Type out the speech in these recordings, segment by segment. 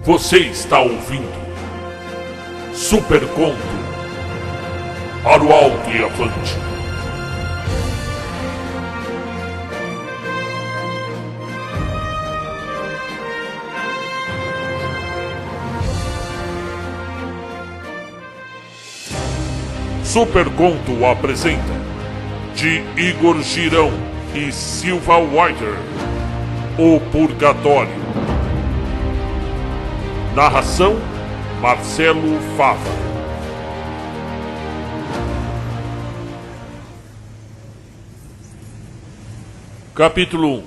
Você está ouvindo Super Conto para o alto e avante. Super Conto apresenta de Igor Girão e Silva Whiter, O Purgatório. Narração: Marcelo Fava. Capítulo 1.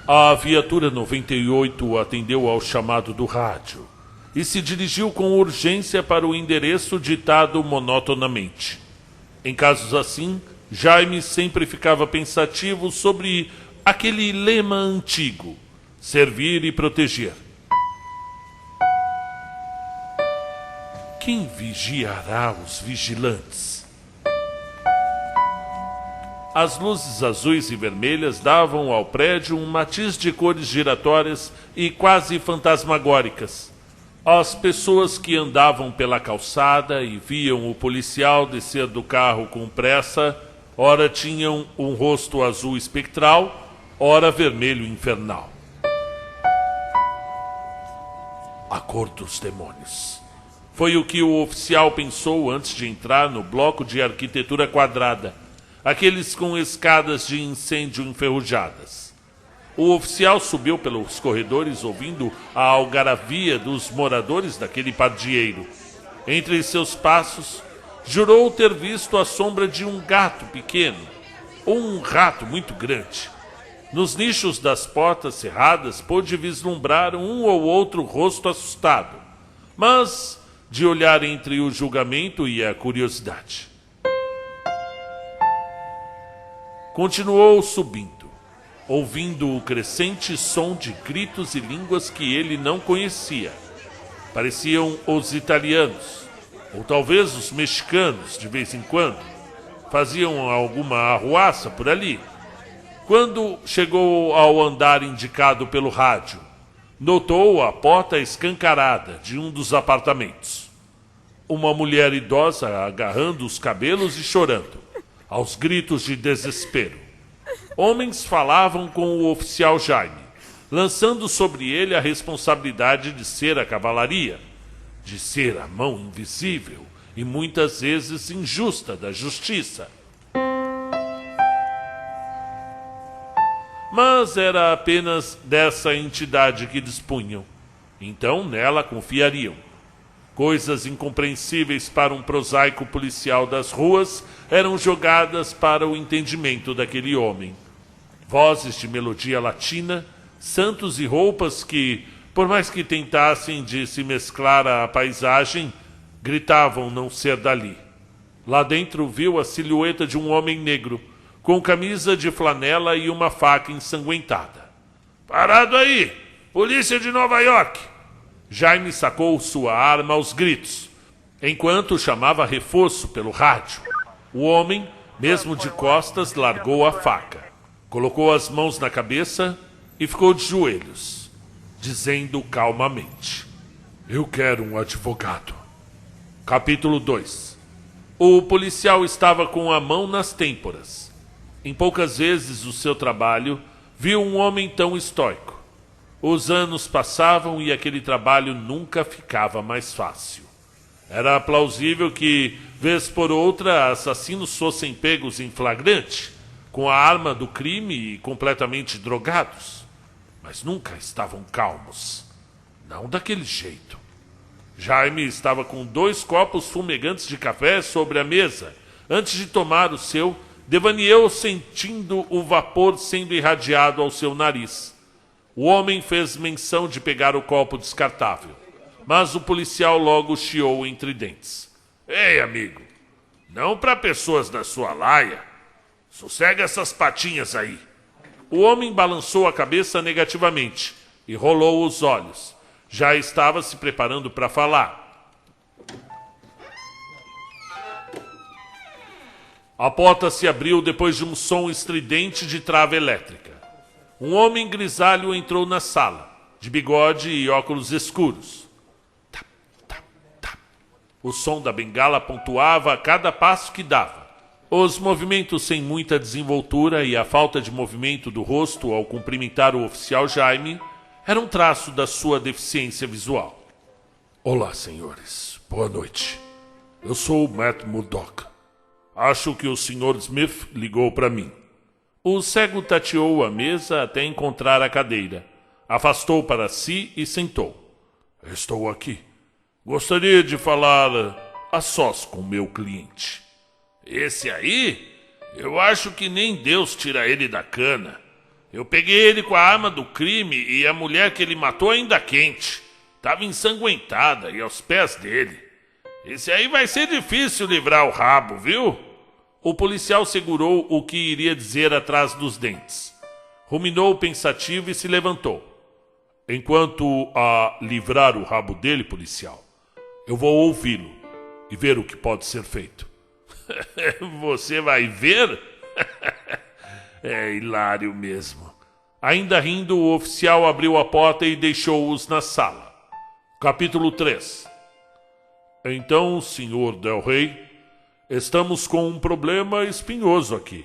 A viatura 98 atendeu ao chamado do rádio e se dirigiu com urgência para o endereço ditado monotonamente. Em casos assim, Jaime sempre ficava pensativo sobre aquele lema antigo: servir e proteger. Quem vigiará os vigilantes? As luzes azuis e vermelhas davam ao prédio um matiz de cores giratórias e quase fantasmagóricas. As pessoas que andavam pela calçada e viam o policial descer do carro com pressa, ora tinham um rosto azul espectral, ora vermelho infernal. A cor dos demônios. Foi o que o oficial pensou antes de entrar no bloco de arquitetura quadrada, aqueles com escadas de incêndio enferrujadas. O oficial subiu pelos corredores ouvindo a algaravia dos moradores daquele pardieiro. Entre seus passos, jurou ter visto a sombra de um gato pequeno, ou um rato muito grande. Nos nichos das portas cerradas pôde vislumbrar um ou outro rosto assustado, mas de olhar entre o julgamento e a curiosidade. Continuou subindo, ouvindo o crescente som de gritos e línguas que ele não conhecia. Pareciam os italianos, ou talvez os mexicanos, de vez em quando. Faziam alguma arruaça por ali. Quando chegou ao andar indicado pelo rádio, notou a porta escancarada de um dos apartamentos. Uma mulher idosa agarrando os cabelos e chorando, aos gritos de desespero. Homens falavam com o oficial Jaime, lançando sobre ele a responsabilidade de ser a cavalaria, de ser a mão invisível e muitas vezes injusta da justiça. Mas era apenas dessa entidade que dispunham. Então nela confiariam. Coisas incompreensíveis para um prosaico policial das ruas eram jogadas para o entendimento daquele homem. Vozes de melodia latina, santos e roupas que, por mais que tentassem de se mesclar à paisagem, gritavam não ser dali. Lá dentro viu a silhueta de um homem negro, com camisa de flanela e uma faca ensanguentada. "Parado aí! Polícia de Nova York!" Jaime sacou sua arma aos gritos, enquanto chamava reforço pelo rádio. O homem, mesmo de costas, largou a faca, colocou as mãos na cabeça e ficou de joelhos, dizendo calmamente: "Eu quero um advogado." Capítulo 2. O policial estava com a mão nas têmporas. Em poucas vezes o seu trabalho viu um homem tão estoico. Os anos passavam e aquele trabalho nunca ficava mais fácil. Era plausível que, vez por outra, assassinos fossem pegos em flagrante, com a arma do crime e completamente drogados. Mas nunca estavam calmos. Não daquele jeito. Jaime estava com 2 copos fumegantes de café sobre a mesa. Antes de tomar o seu, devaneou sentindo o vapor sendo irradiado ao seu nariz. O homem fez menção de pegar o copo descartável, mas o policial logo chiou entre dentes: "Ei, amigo, não para pessoas da sua laia. Sossega essas patinhas aí." O homem balançou a cabeça negativamente e rolou os olhos. Já estava se preparando para falar. A porta se abriu depois de um som estridente de trava elétrica. Um homem grisalho entrou na sala, de bigode e óculos escuros. Tap, tap, tap. O som da bengala pontuava a cada passo que dava. Os movimentos sem muita desenvoltura e a falta de movimento do rosto ao cumprimentar o oficial Jaime era um traço da sua deficiência visual. Olá, senhores. Boa noite. Eu sou o Matt Murdock. Acho que o Sr. Smith ligou para mim. O cego tateou a mesa até encontrar a cadeira. Afastou para si e sentou. Estou aqui. Gostaria de falar a sós com meu cliente. Esse aí? Eu acho que nem Deus tira ele da cana. Eu peguei ele com a arma do crime e a mulher que ele matou ainda quente. Tava ensanguentada e aos pés dele. Esse aí vai ser difícil livrar o rabo, viu? O policial segurou o que iria dizer atrás dos dentes. Ruminou pensativo e se levantou. Enquanto a livrar o rabo dele, policial, eu vou ouvi-lo e ver o que pode ser feito. Você vai ver? É hilário mesmo. Ainda rindo, o oficial abriu a porta e deixou-os na sala. Capítulo 3. Então, Sr. Del Rey, estamos com um problema espinhoso aqui.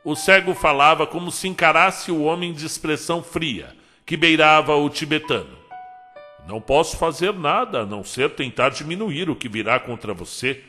O cego falava como se encarasse o homem de expressão fria, que beirava o tibetano. Não posso fazer nada a não ser tentar diminuir o que virá contra você.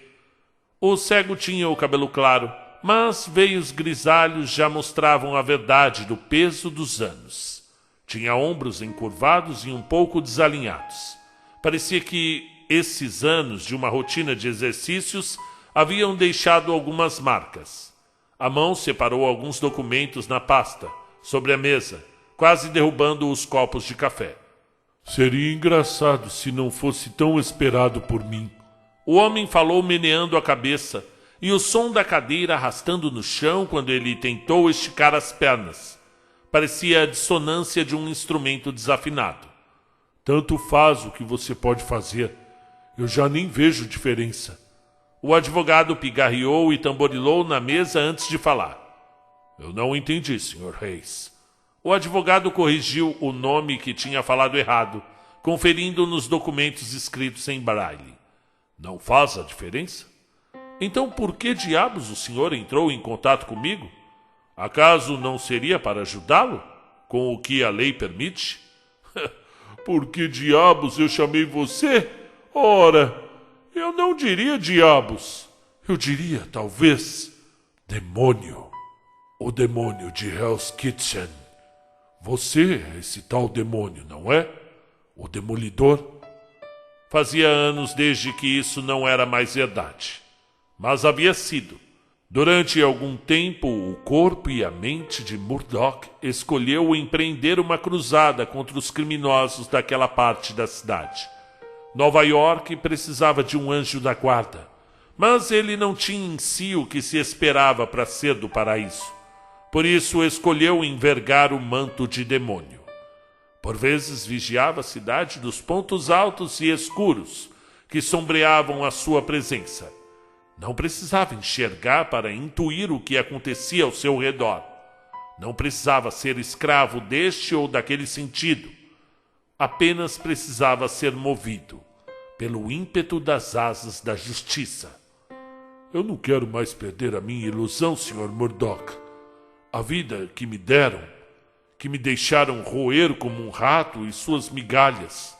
O cego tinha o cabelo claro, mas veios grisalhos já mostravam a verdade do peso dos anos. Tinha ombros encurvados e um pouco desalinhados. Parecia que esses anos de uma rotina de exercícios haviam deixado algumas marcas. A mão separou alguns documentos na pasta, sobre a mesa, quase derrubando os copos de café. Seria engraçado se não fosse tão esperado por mim. O homem falou meneando a cabeça, e o som da cadeira arrastando no chão quando ele tentou esticar as pernas. Parecia a dissonância de um instrumento desafinado. Tanto faz o que você pode fazer. Eu já nem vejo diferença. O advogado pigarreou e tamborilou na mesa antes de falar. Eu não entendi, Sr. Reis. O advogado corrigiu o nome que tinha falado errado, conferindo nos documentos escritos em braille. Não faz a diferença? Então por que diabos o senhor entrou em contato comigo? Acaso não seria para ajudá-lo, com o que a lei permite? Por que diabos eu chamei você? Ora, eu não diria diabos. Eu diria, talvez, demônio. O demônio de Hell's Kitchen. Você é esse tal demônio, não é? O demolidor? Fazia anos desde que isso não era mais verdade. Mas havia sido. Durante algum tempo, o corpo e a mente de Murdock escolheu empreender uma cruzada contra os criminosos daquela parte da cidade. Nova York precisava de um anjo da guarda, mas ele não tinha em si o que se esperava para ser do paraíso. Por isso escolheu envergar o manto de demônio. Por vezes vigiava a cidade dos pontos altos e escuros que sombreavam a sua presença. Não precisava enxergar para intuir o que acontecia ao seu redor. Não precisava ser escravo deste ou daquele sentido. Apenas precisava ser movido pelo ímpeto das asas da justiça. Eu não quero mais perder a minha ilusão, Sr. Murdock. A vida que me deram, que me deixaram roer como um rato e suas migalhas.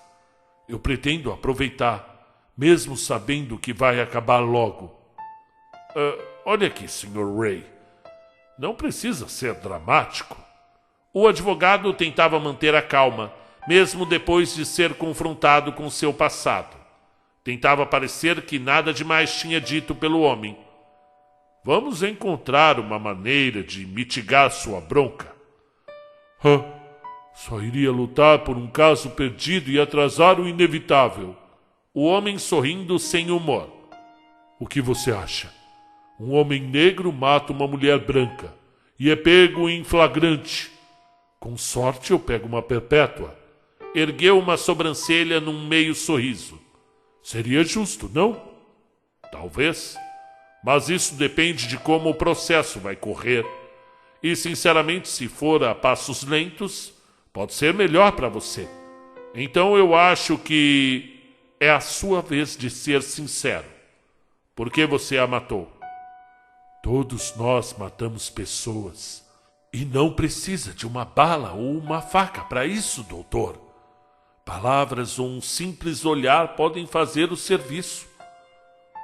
Eu pretendo aproveitar, mesmo sabendo que vai acabar logo. Olha aqui, Sr. Ray. Não precisa ser dramático. O advogado tentava manter a calma, mesmo depois de ser confrontado com seu passado. Tentava parecer que nada demais tinha dito pelo homem. Vamos encontrar uma maneira de mitigar sua bronca. Só iria lutar por um caso perdido e atrasar o inevitável. O homem sorrindo sem humor. O que você acha? Um homem negro mata uma mulher branca e é pego em flagrante. Com sorte eu pego uma perpétua. Ergueu uma sobrancelha num meio sorriso. Seria justo, não? Talvez. Mas isso depende de como o processo vai correr. E, sinceramente, se for a passos lentos, pode ser melhor para você. Então eu acho que é a sua vez de ser sincero. Por que você a matou? Todos nós matamos pessoas. E não precisa de uma bala ou uma faca para isso, doutor. Palavras ou um simples olhar podem fazer o serviço.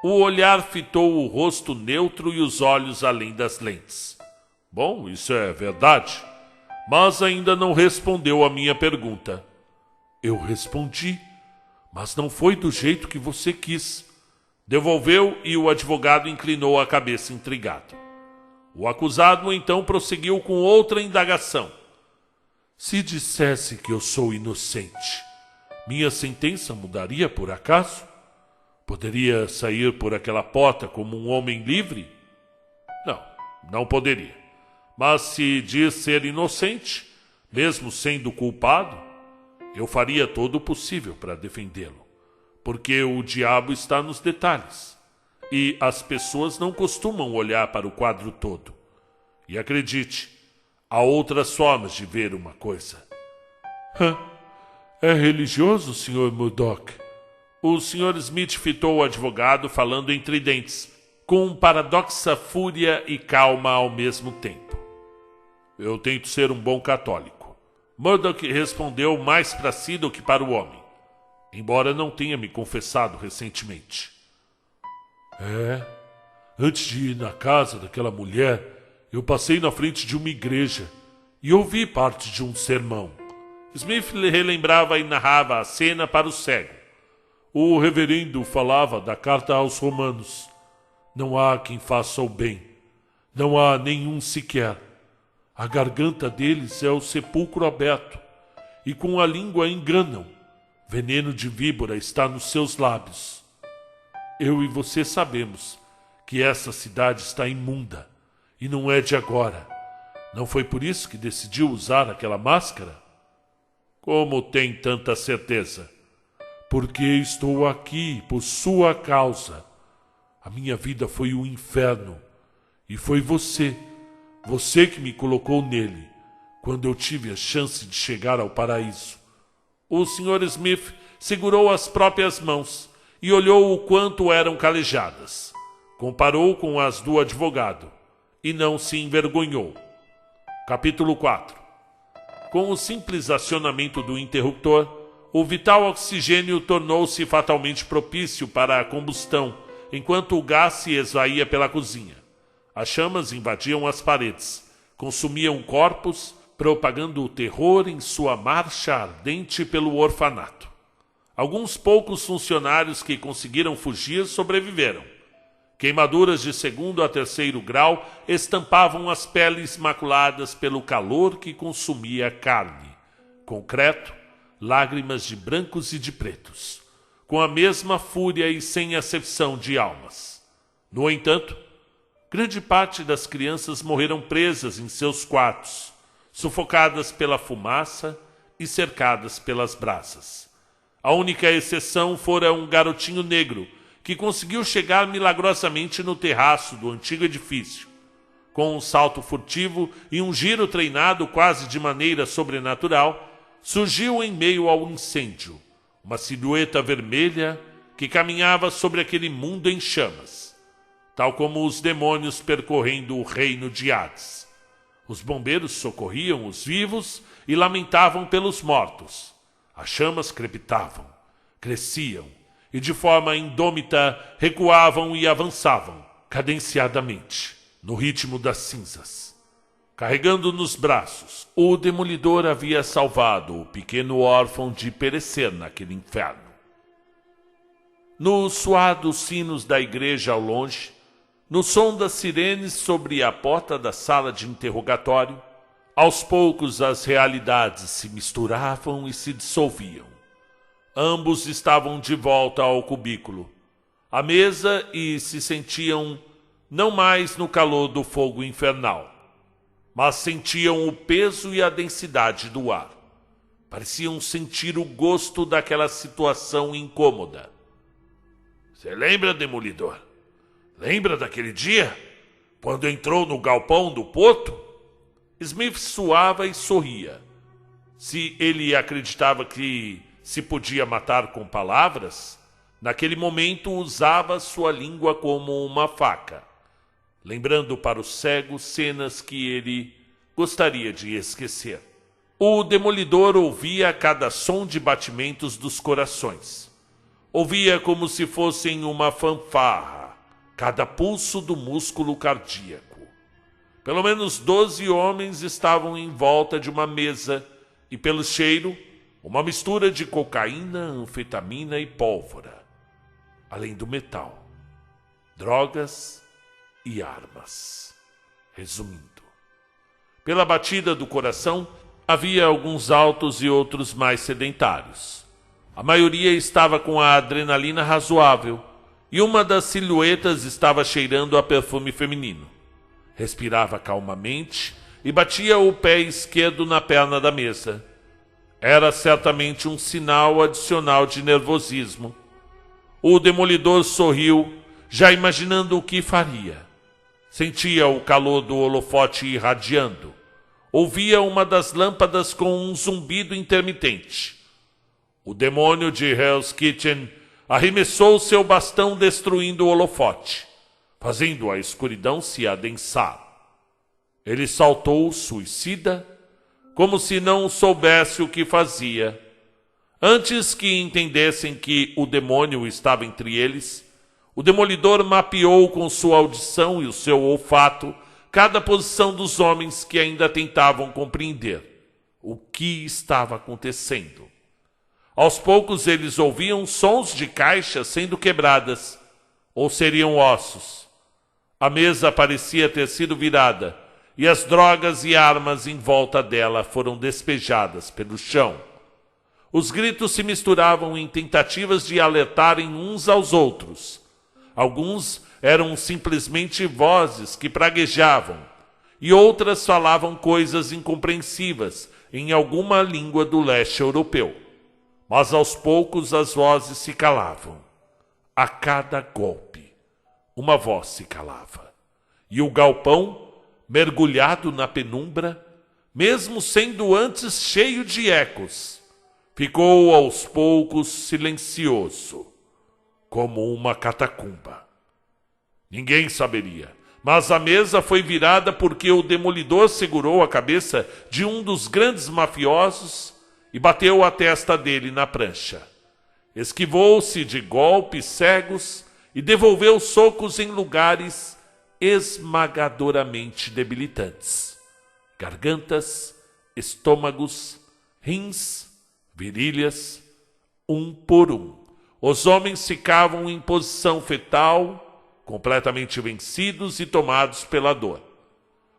O olhar fitou o rosto neutro e os olhos além das lentes. Bom, isso é verdade, mas ainda não respondeu a minha pergunta. Eu respondi, mas não foi do jeito que você quis. Devolveu e o advogado inclinou a cabeça intrigado. O acusado então prosseguiu com outra indagação. Se dissesse que eu sou inocente, minha sentença mudaria por acaso? Poderia sair por aquela porta como um homem livre? Não poderia. Mas se diz ser inocente, mesmo sendo culpado, eu faria todo o possível para defendê-lo. Porque o diabo está nos detalhes. E as pessoas não costumam olhar para o quadro todo. E acredite, há outras formas de ver uma coisa. É religioso, Sr. Murdoch? O Sr. Smith fitou o advogado falando entre dentes, com paradoxa fúria e calma ao mesmo tempo. Eu tento ser um bom católico. Murdoch respondeu mais para si do que para o homem, embora não tenha me confessado recentemente. Antes de ir na casa daquela mulher, eu passei na frente de uma igreja e ouvi parte de um sermão. Smith relembrava e narrava a cena para o cego. O reverendo falava da carta aos Romanos. Não há quem faça o bem. Não há nenhum sequer. A garganta deles é o sepulcro aberto, e com a língua enganam. Veneno de víbora está nos seus lábios. Eu e você sabemos que essa cidade está imunda, e não é de agora. Não foi por isso que decidiu usar aquela máscara? Como tem tanta certeza? Porque estou aqui por sua causa. A minha vida foi um inferno, e foi você que me colocou nele, quando eu tive a chance de chegar ao paraíso. O Sr. Smith segurou as próprias mãos e olhou o quanto eram calejadas. Comparou com as do advogado e não se envergonhou. Capítulo 4. Com o simples acionamento do interruptor, o vital oxigênio tornou-se fatalmente propício para a combustão, enquanto o gás se esvaía pela cozinha. As chamas invadiam as paredes, consumiam corpos, propagando o terror em sua marcha ardente pelo orfanato. Alguns poucos funcionários que conseguiram fugir sobreviveram. Queimaduras de 2º a 3º grau estampavam as peles maculadas pelo calor que consumia a carne. Concreto, lágrimas de brancos e de pretos, com a mesma fúria e sem acepção de almas. No entanto, grande parte das crianças morreram presas em seus quartos, sufocadas pela fumaça e cercadas pelas brasas. A única exceção fora um garotinho negro que conseguiu chegar milagrosamente no terraço do antigo edifício. Com um salto furtivo e um giro treinado quase de maneira sobrenatural, surgiu em meio ao incêndio uma silhueta vermelha que caminhava sobre aquele mundo em chamas, tal como os demônios percorrendo o reino de Hades. Os bombeiros socorriam os vivos e lamentavam pelos mortos. As chamas crepitavam, cresciam e de forma indômita recuavam e avançavam, cadenciadamente, no ritmo das cinzas. Carregando nos braços, o demolidor havia salvado o pequeno órfão de perecer naquele inferno. Nos suados sinos da igreja ao longe, no som das sirenes sobre a porta da sala de interrogatório, aos poucos as realidades se misturavam e se dissolviam. Ambos estavam de volta ao cubículo, à mesa, e se sentiam não mais no calor do fogo infernal, mas sentiam o peso e a densidade do ar. Pareciam sentir o gosto daquela situação incômoda. Você lembra, Demolidor? Lembra daquele dia? Quando entrou no galpão do porto? Smith suava e sorria. Se ele acreditava que se podia matar com palavras, naquele momento usava sua língua como uma faca, lembrando para o cego cenas que ele gostaria de esquecer. O Demolidor ouvia cada som de batimentos dos corações. Ouvia como se fossem uma fanfarra, cada pulso do músculo cardíaco. Pelo menos 12 homens estavam em volta de uma mesa e, pelo cheiro, uma mistura de cocaína, anfetamina e pólvora, além do metal, drogas e armas. Resumindo, pela batida do coração, havia alguns altos e outros mais sedentários. A maioria estava com a adrenalina razoável e uma das silhuetas estava cheirando a perfume feminino. Respirava calmamente e batia o pé esquerdo na perna da mesa. Era certamente um sinal adicional de nervosismo. O Demolidor sorriu, já imaginando o que faria. Sentia o calor do holofote irradiando. Ouvia uma das lâmpadas com um zumbido intermitente. O demônio de Hell's Kitchen arremessou seu bastão destruindo o holofote, fazendo a escuridão se adensar. Ele saltou suicida, como se não soubesse o que fazia. Antes que entendessem que o demônio estava entre eles, o Demolidor mapeou com sua audição e o seu olfato cada posição dos homens que ainda tentavam compreender o que estava acontecendo. Aos poucos eles ouviam sons de caixas sendo quebradas, ou seriam ossos. A mesa parecia ter sido virada, e as drogas e armas em volta dela foram despejadas pelo chão. Os gritos se misturavam em tentativas de alertarem uns aos outros. Alguns eram simplesmente vozes que praguejavam, e outras falavam coisas incompreensivas em alguma língua do leste europeu. Mas aos poucos as vozes se calavam. A cada golpe, uma voz se calava. E o galpão, mergulhado na penumbra, mesmo sendo antes cheio de ecos, ficou aos poucos silencioso, como uma catacumba. Ninguém saberia, mas a mesa foi virada porque o Demolidor segurou a cabeça de um dos grandes mafiosos e bateu a testa dele na prancha. Esquivou-se de golpes cegos e devolveu socos em lugares esmagadoramente debilitantes. Gargantas, estômagos, rins, virilhas, um por um. Os homens ficavam em posição fetal, completamente vencidos e tomados pela dor.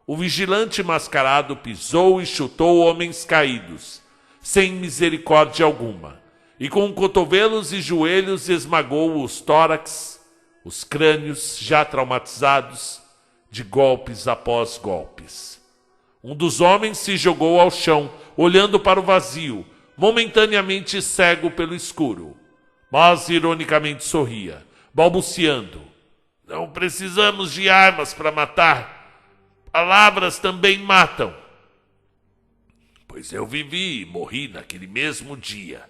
O vigilante mascarado pisou e chutou homens caídos, sem misericórdia alguma, e com cotovelos e joelhos esmagou os tórax, os crânios já traumatizados, de golpes após golpes. Um dos homens se jogou ao chão, olhando para o vazio, momentaneamente cego pelo escuro, mas ironicamente sorria, balbuciando: "Não precisamos de armas para matar. Palavras também matam." Pois eu vivi e morri naquele mesmo dia.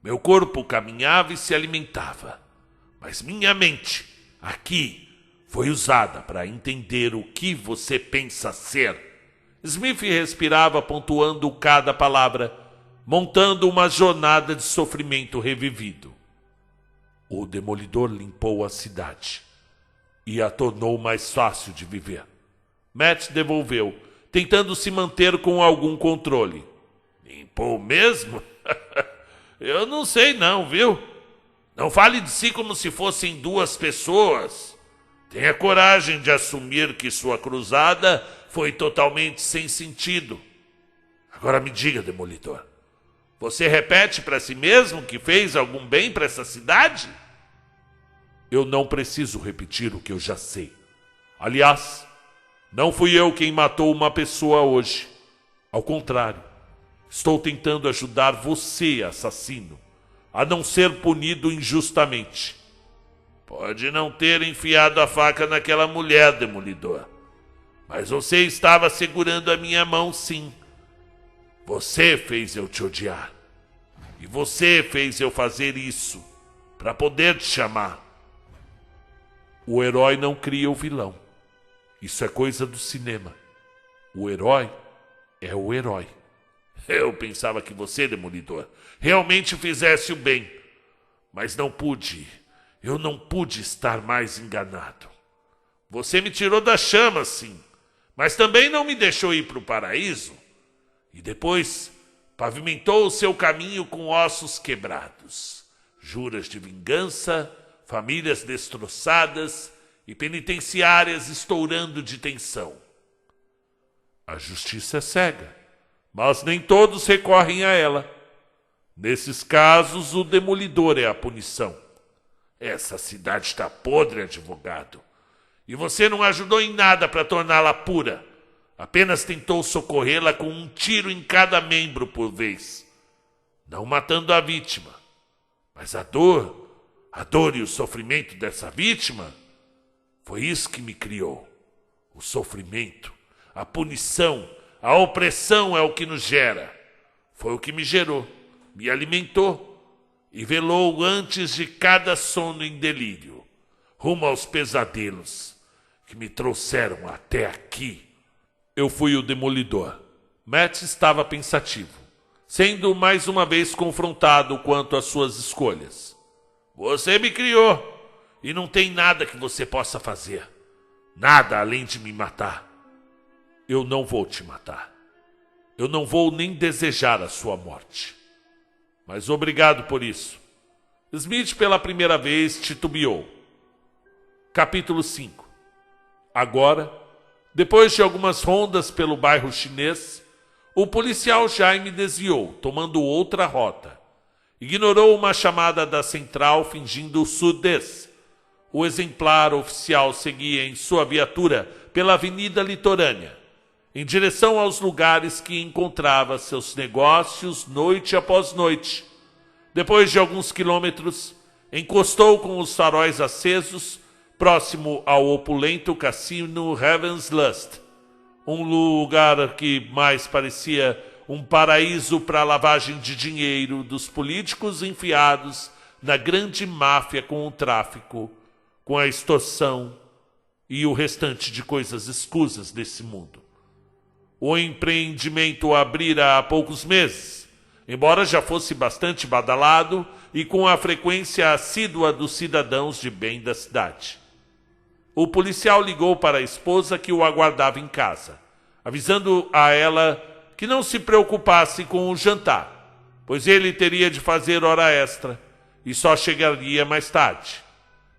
Meu corpo caminhava e se alimentava, mas minha mente, aqui, foi usada para entender o que você pensa ser. Smith respirava pontuando cada palavra, montando uma jornada de sofrimento revivido. O Demolidor limpou a cidade e a tornou mais fácil de viver. Matt devolveu, tentando se manter com algum controle. Limpou mesmo? Eu não sei não, viu? Não fale de si como se fossem duas pessoas. Tenha coragem de assumir que sua cruzada foi totalmente sem sentido. Agora me diga, Demolidor, você repete para si mesmo que fez algum bem para essa cidade? Eu não preciso repetir o que eu já sei. Aliás, não fui eu quem matou uma pessoa hoje. Ao contrário, estou tentando ajudar você, assassino, a não ser punido injustamente. Pode não ter enfiado a faca naquela mulher, Demolidor, mas você estava segurando a minha mão, sim. Você fez eu te odiar. E você fez eu fazer isso, para poder te chamar. O herói não cria o vilão. Isso é coisa do cinema. O herói é o herói. Eu pensava que você, Demolidor, realmente fizesse o bem. Mas não pude. Eu não pude estar mais enganado. Você me tirou da chama, sim. Mas também não me deixou ir para o paraíso. E depois pavimentou o seu caminho com ossos quebrados. Juras de vingança, famílias destroçadas e penitenciárias estourando de tensão. A justiça é cega, mas nem todos recorrem a ela. Nesses casos, o demolidor é a punição. Essa cidade está podre, advogado. E você não ajudou em nada para torná-la pura. Apenas tentou socorrê-la com um tiro em cada membro por vez. Não matando a vítima. Mas a dor e o sofrimento dessa vítima, foi isso que me criou. O sofrimento, a punição, a opressão é o que nos gera. Foi o que me gerou, me alimentou e velou antes de cada sono em delírio, rumo aos pesadelos que me trouxeram até aqui. Eu fui o demolidor. Matt estava pensativo, sendo mais uma vez confrontado quanto às suas escolhas. Você me criou e não tem nada que você possa fazer. Nada além de me matar. Eu não vou te matar. Eu não vou nem desejar a sua morte. Mas obrigado por isso. Smith pela primeira vez titubeou. Capítulo 5. Agora, depois de algumas rondas pelo bairro chinês, o policial Jaime desviou, tomando outra rota. Ignorou uma chamada da central fingindo surdez. O exemplar oficial seguia em sua viatura pela avenida litorânea, em direção aos lugares que encontrava seus negócios noite após noite. Depois de alguns quilômetros, encostou com os faróis acesos próximo ao opulento cassino Heaven's Lust, um lugar que mais parecia um paraíso para a lavagem de dinheiro dos políticos enfiados na grande máfia com o tráfico, com a extorsão e o restante de coisas escusas desse mundo. O empreendimento abrira há poucos meses, embora já fosse bastante badalado e com a frequência assídua dos cidadãos de bem da cidade. O policial ligou para a esposa que o aguardava em casa, avisando a ela que não se preocupasse com o jantar, pois ele teria de fazer hora extra e só chegaria mais tarde.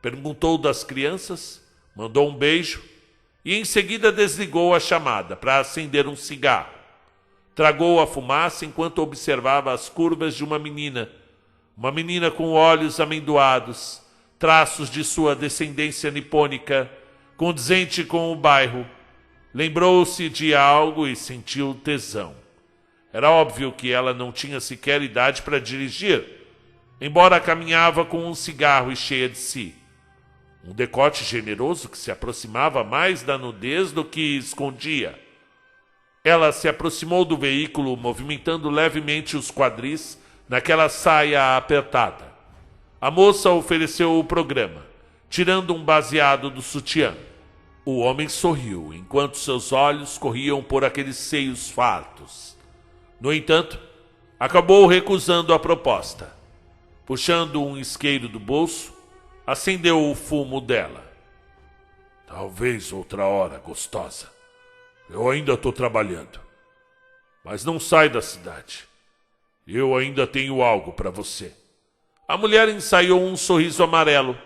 Perguntou das crianças, mandou um beijo e em seguida desligou a chamada para acender um cigarro. Tragou a fumaça enquanto observava as curvas de uma menina com olhos amendoados, traços de sua descendência nipônica, condizente com o bairro. Lembrou-se de algo e sentiu tesão. Era óbvio que ela não tinha sequer idade para dirigir, embora caminhava com um cigarro e cheia de si. Um decote generoso que se aproximava mais da nudez do que escondia. Ela se aproximou do veículo, movimentando levemente os quadris naquela saia apertada. A moça ofereceu o programa, tirando um baseado do sutiã. O homem sorriu, enquanto seus olhos corriam por aqueles seios fartos. No entanto, acabou recusando a proposta. Puxando um isqueiro do bolso, acendeu o fumo dela. Talvez outra hora, gostosa. Eu ainda estou trabalhando. Mas não sai da cidade. Eu ainda tenho algo para você. A mulher ensaiou um sorriso amarelo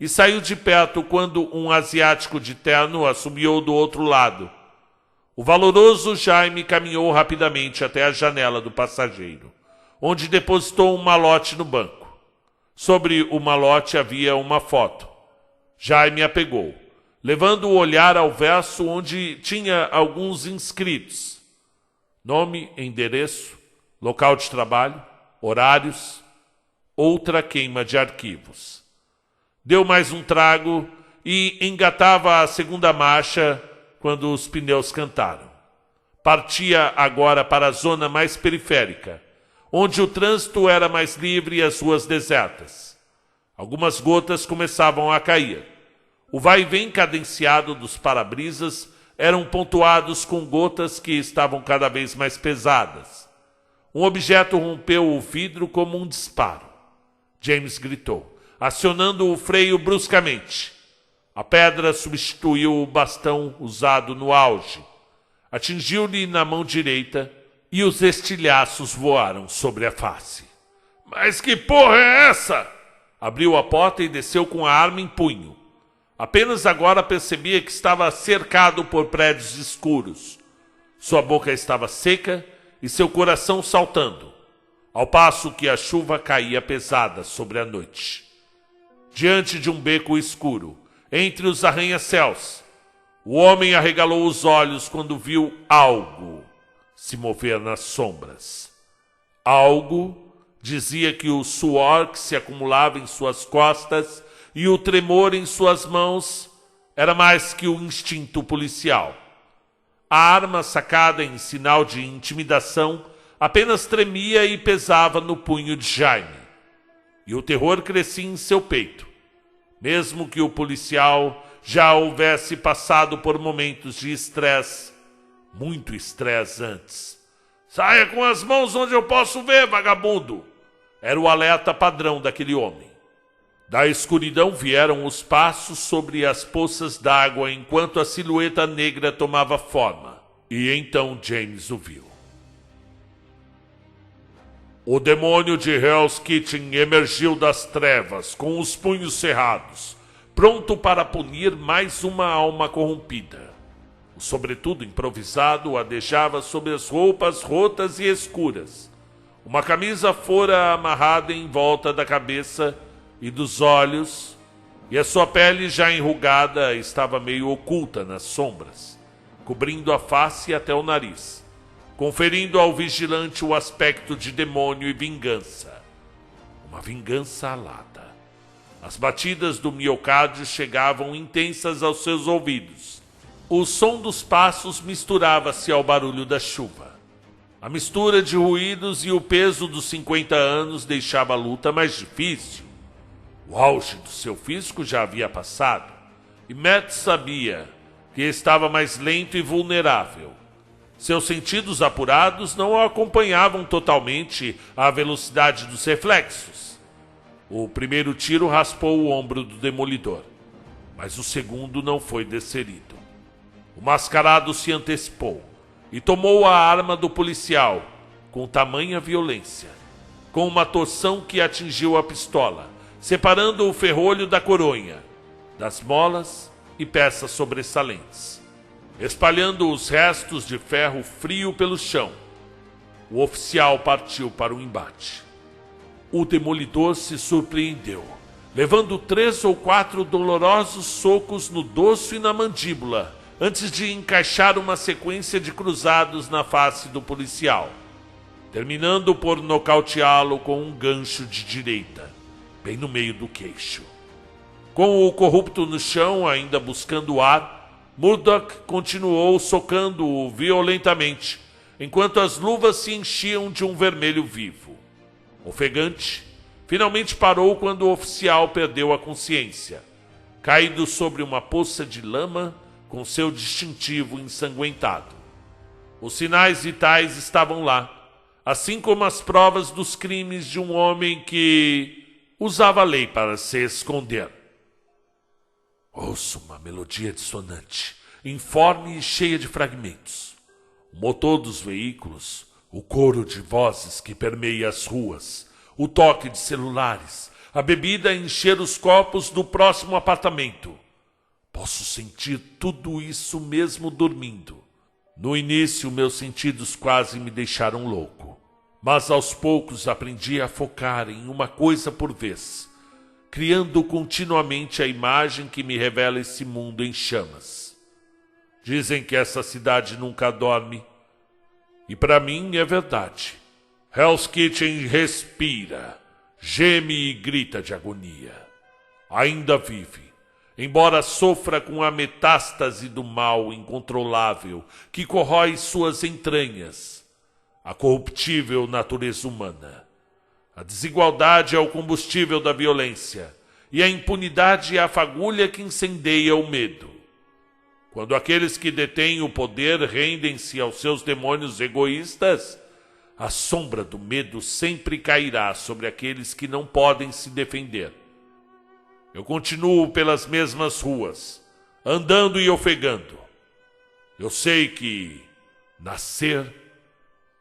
e saiu de perto quando um asiático de terno assobiou do outro lado. O valoroso Jaime caminhou rapidamente até a janela do passageiro, onde depositou um malote no banco. Sobre o malote havia uma foto. Jaime a pegou, levando o olhar ao verso onde tinha alguns inscritos. Nome, endereço, local de trabalho, horários, outra queima de arquivos. Deu mais um trago e engatava a segunda marcha quando os pneus cantaram. Partia agora para a zona mais periférica, onde o trânsito era mais livre e as ruas desertas. Algumas gotas começavam a cair. O vai-vem cadenciado dos para-brisas eram pontuados com gotas que estavam cada vez mais pesadas. Um objeto rompeu o vidro como um disparo. James gritou, acionando o freio bruscamente. A pedra substituiu o bastão usado no auge. Atingiu-lhe na mão direita e os estilhaços voaram sobre a face. Mas que porra é essa? Abriu a porta e desceu com a arma em punho. Apenas agora percebia que estava cercado por prédios escuros. Sua boca estava seca e seu coração saltando, ao passo que a chuva caía pesada sobre a noite. Diante de um beco escuro, entre os arranha-céus, o homem arregalou os olhos quando viu algo se mover nas sombras. Algo dizia que o suor que se acumulava em suas costas e o tremor em suas mãos era mais que o instinto policial. A arma sacada em sinal de intimidação apenas tremia e pesava no punho de Jaime. E o terror crescia em seu peito, mesmo que o policial já houvesse passado por momentos de estresse, muito estresse antes. Saia com as mãos onde eu posso ver, vagabundo! Era o alerta padrão daquele homem. Da escuridão vieram os passos sobre as poças d'água enquanto a silhueta negra tomava forma. E então James o viu. O demônio de Hell's Kitchen emergiu das trevas com os punhos cerrados, pronto para punir mais uma alma corrompida. O sobretudo improvisado adejava sobre as roupas rotas e escuras. Uma camisa fora amarrada em volta da cabeça e dos olhos, e a sua pele já enrugada estava meio oculta nas sombras, cobrindo a face até o nariz, conferindo ao vigilante o aspecto de demônio e vingança. Uma vingança alada. As batidas do miocárdio chegavam intensas aos seus ouvidos. O som dos passos misturava-se ao barulho da chuva. A mistura de ruídos e o peso dos 50 anos deixava a luta mais difícil. O auge do seu físico já havia passado, e Matt sabia que estava mais lento e vulnerável. Seus sentidos apurados não o acompanhavam totalmente à velocidade dos reflexos. O primeiro tiro raspou o ombro do demolidor, mas o segundo não foi desferido. O mascarado se antecipou e tomou a arma do policial com tamanha violência, com uma torção que atingiu a pistola, separando o ferrolho da coronha, das molas e peças sobressalentes, espalhando os restos de ferro frio pelo chão. O oficial partiu para o embate. O demolidor se surpreendeu, levando 3 ou 4 dolorosos socos no dorso e na mandíbula, antes de encaixar uma sequência de cruzados na face do policial, terminando por nocauteá-lo com um gancho de direita, bem no meio do queixo. Com o corrupto no chão, ainda buscando ar, Murdoch continuou socando-o violentamente, enquanto as luvas se enchiam de um vermelho vivo. Ofegante, finalmente parou quando o oficial perdeu a consciência, caído sobre uma poça de lama com seu distintivo ensanguentado. Os sinais vitais estavam lá, assim como as provas dos crimes de um homem que usava a lei para se esconder. Ouço uma melodia dissonante, informe e cheia de fragmentos. O motor dos veículos, o coro de vozes que permeia as ruas, o toque de celulares, a bebida a encher os copos do próximo apartamento. Posso sentir tudo isso mesmo dormindo. No início, meus sentidos quase me deixaram louco. Mas aos poucos aprendi a focar em uma coisa por vez, criando continuamente a imagem que me revela esse mundo em chamas. Dizem que essa cidade nunca dorme, e para mim é verdade. Hell's Kitchen respira, geme e grita de agonia. Ainda vive, embora sofra com a metástase do mal incontrolável que corrói suas entranhas. a corruptível natureza humana. A desigualdade é o combustível da violência, e a impunidade é a fagulha que incendeia o medo. Quando aqueles que detêm o poder rendem-se aos seus demônios egoístas, a sombra do medo sempre cairá sobre aqueles que não podem se defender. Eu continuo pelas mesmas ruas, andando e ofegando. Eu sei que nascer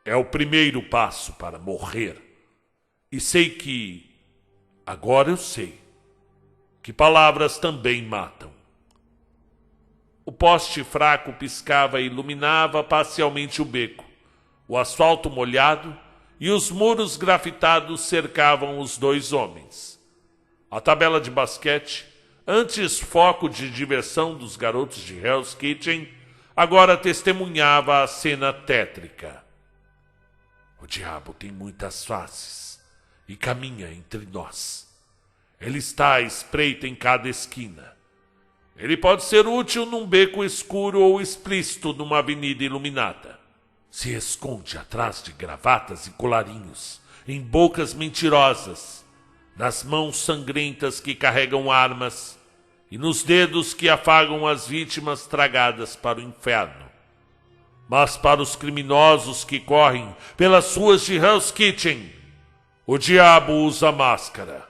é o primeiro passo para morrer. E sei que, agora eu sei, que palavras também matam. O poste fraco piscava e iluminava parcialmente o beco. O asfalto molhado e os muros grafitados cercavam os dois homens. A tabela de basquete, antes foco de diversão dos garotos de Hell's Kitchen, agora testemunhava a cena tétrica. O diabo tem muitas faces e caminha entre nós. Ele está à espreita em cada esquina. Ele pode ser útil num beco escuro ou explícito numa avenida iluminada. Se esconde atrás de gravatas e colarinhos, em bocas mentirosas, nas mãos sangrentas que carregam armas e nos dedos que afagam as vítimas tragadas para o inferno. Mas para os criminosos que correm pelas ruas de Hell's Kitchen, o diabo usa máscara,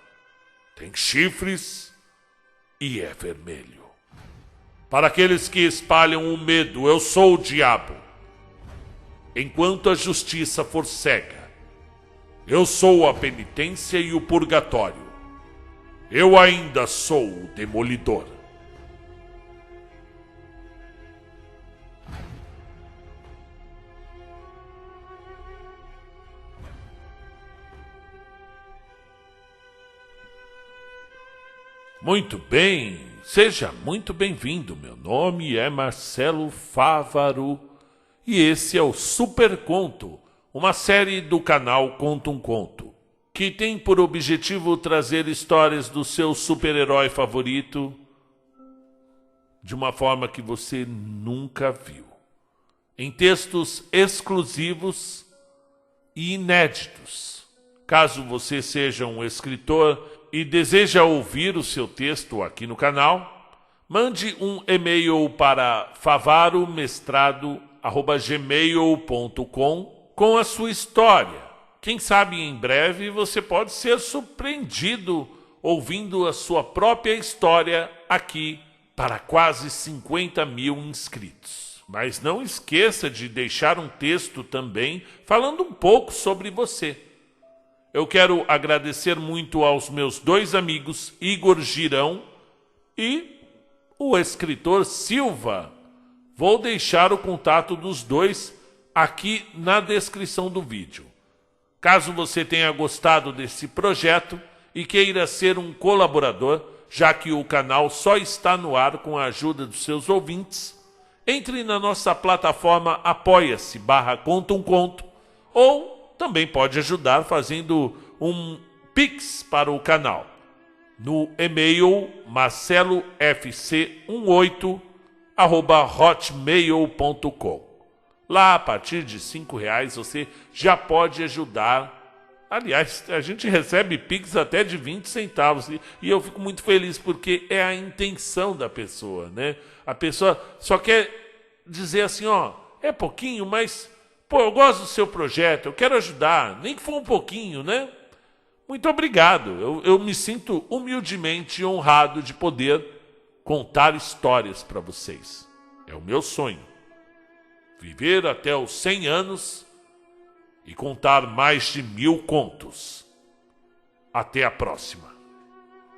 tem chifres e é vermelho. Para aqueles que espalham o medo, eu sou o diabo. Enquanto a justiça for cega, eu sou a penitência e o purgatório. Eu ainda sou o demolidor. Muito bem, seja muito bem-vindo. Meu nome é Marcelo Fávaro e esse é o Super Conto, uma série do canal Conta um Conto, que tem por objetivo trazer histórias do seu super-herói favorito de uma forma que você nunca viu, em textos exclusivos e inéditos. Caso você seja um escritor e deseja ouvir o seu texto aqui no canal, mande um e-mail para favaromestrado@gmail.com com a sua história. Quem sabe em breve você pode ser surpreendido ouvindo a sua própria história aqui para quase 50 mil inscritos. Mas não esqueça de deixar um texto também falando um pouco sobre você. Eu quero agradecer muito aos meus dois amigos, Igor Girão e o escritor Silva. Vou deixar o contato dos dois aqui na descrição do vídeo. Caso você tenha gostado desse projeto e queira ser um colaborador, já que o canal só está no ar com a ajuda dos seus ouvintes, entre na nossa plataforma apoia-se/Conta um Conto, ou também pode ajudar fazendo um Pix para o canal no e-mail marcelofc18@hotmail.com. Lá, a partir de R$5 você já pode ajudar. Aliás, a gente recebe Pix até de 20 centavos e eu fico muito feliz porque é a intenção da pessoa, né? A pessoa só quer dizer assim, ó, é pouquinho, mas pô, eu gosto do seu projeto, eu quero ajudar, nem que for um pouquinho, né? Muito obrigado. Eu me sinto humildemente honrado de poder contar histórias para vocês. É o meu sonho. Viver até os 100 anos e contar mais de 1000 contos. Até a próxima.